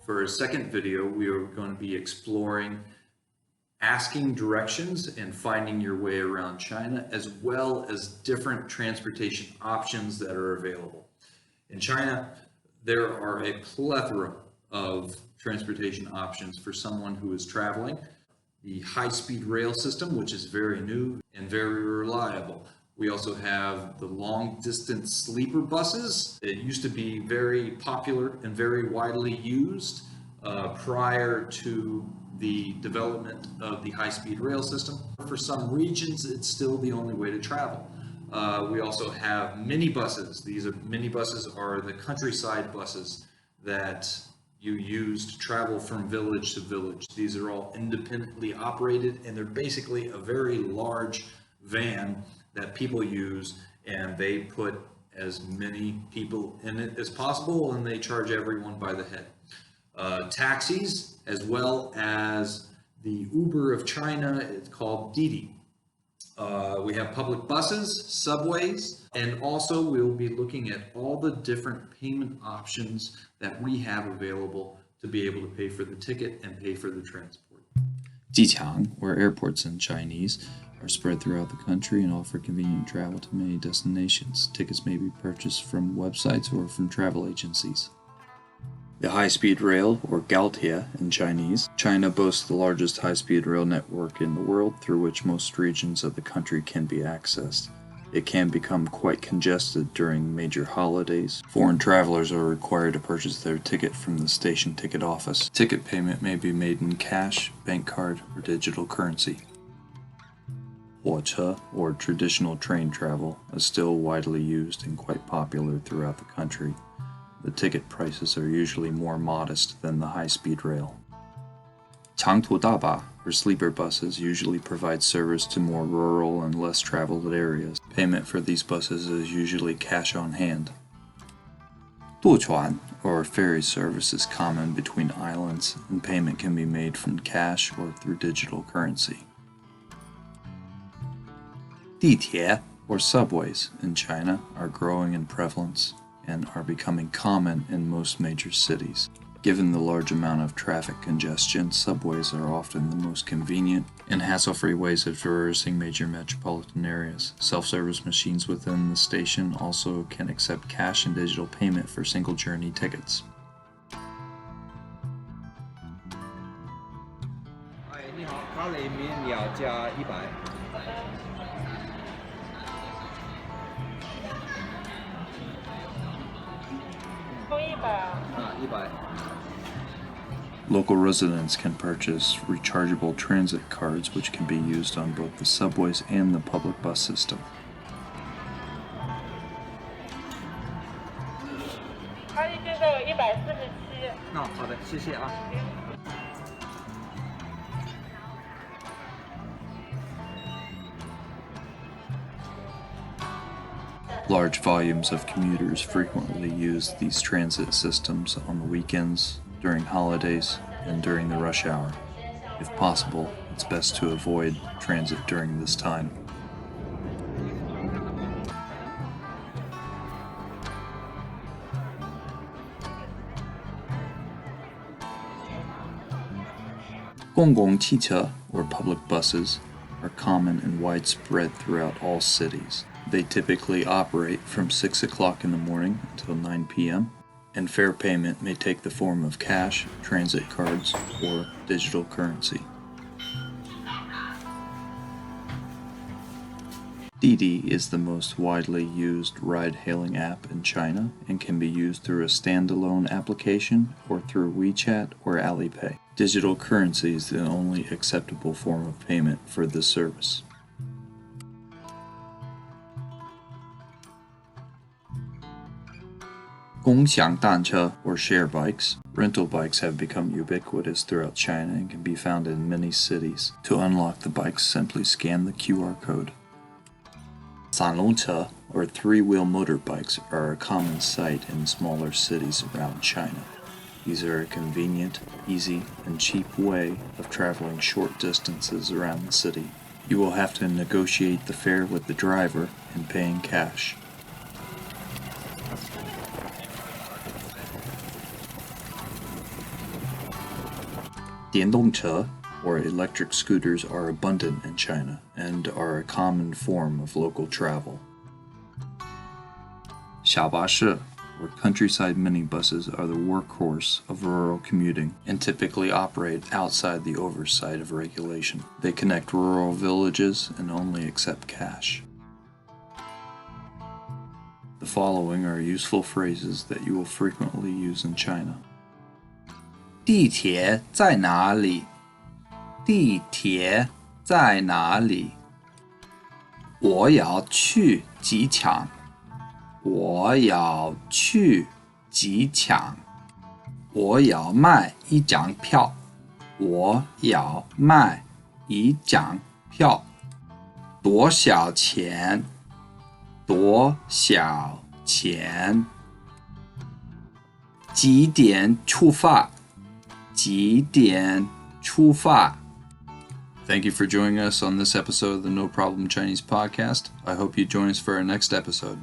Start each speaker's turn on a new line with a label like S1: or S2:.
S1: For a second video, we are going to be exploring asking directions and finding your way around China, as well as different transportation options that are available. In China, there are a plethora of transportation options for someone who is traveling. The high-speed rail system, which is very new and very reliable. We also have the long-distance sleeper buses. It used to be very popular and very widely used prior to the development of the high-speed rail system. For some regions, it's still the only way to travel. We also have minibuses. Minibuses are the countryside buses that you use to travel from village to village. These are all independently operated, and they're basically a very large van that people use, and they put as many people in it as possible, and they charge everyone by the head. Taxis, as well as the Uber of China, it's called Didi. We have public buses, subways, and also we'll be looking at all the different payment options that we have available to be able to pay for the ticket and pay for the transport.
S2: Jiqiang, or airports in Chinese, are spread throughout the country and offer convenient travel to many destinations. Tickets may be purchased from websites or from travel agencies. The high-speed rail, or Gaotie in Chinese. China boasts the largest high-speed rail network in the world, through which most regions of the country can be accessed. It can become quite congested during major holidays. Foreign travelers are required to purchase their ticket from the station ticket office. Ticket payment may be made in cash, bank card, or digital currency. Huoche, or traditional train travel, is still widely used and quite popular throughout the country. The ticket prices are usually more modest than the high-speed rail. Changtu Daba, or sleeper buses, usually provide service to more rural and less traveled areas. Payment for these buses is usually cash on hand. Duchuan, or ferry service, is common between islands, and payment can be made from cash or through digital currency. Ditie, or subways, in China are growing in prevalence and are becoming common in most major cities. Given the large amount of traffic congestion, subways are often the most convenient and hassle-free ways of traversing major metropolitan areas. Self-service machines within the station also can accept cash and digital payment for single journey tickets.
S3: 你好，咖喱面要加100。100。
S2: Local residents can purchase rechargeable transit cards, which can be used on both the subways and the public bus system. Large volumes of commuters frequently use these transit systems on the weekends, during holidays, and during the rush hour. If possible, it's best to avoid transit during this time. Gonggong Qiqe, or public buses, are common and widespread throughout all cities. They typically operate from 6 o'clock in the morning until 9 p.m., and fare payment may take the form of cash, transit cards, or digital currency. Didi is the most widely used ride-hailing app in China and can be used through a standalone application or through WeChat or Alipay. Digital currency is the only acceptable form of payment for this service. Gongxiang Danche, or share bikes. Rental bikes have become ubiquitous throughout China and can be found in many cities. To unlock the bikes, simply scan the QR code. Sanlongche, or three-wheel motorbikes, are a common sight in smaller cities around China. These are a convenient, easy, and cheap way of traveling short distances around the city. You will have to negotiate the fare with the driver and pay in cash. 电动车 or electric scooters are abundant in China and are a common form of local travel. 小巴士 or countryside minibuses are the workhorse of rural commuting and typically operate outside the oversight of regulation. They connect rural villages and only accept cash. The following are useful phrases that you will frequently use in China. 地铁在哪里？地铁在哪里？我要去机场。我要去机场。我要买一张票。我要买一张票。多少钱？多少钱？几点出发？几点出发？ Thank you for joining us on this episode of the No Problem Chinese podcast. I hope you join us for our next episode.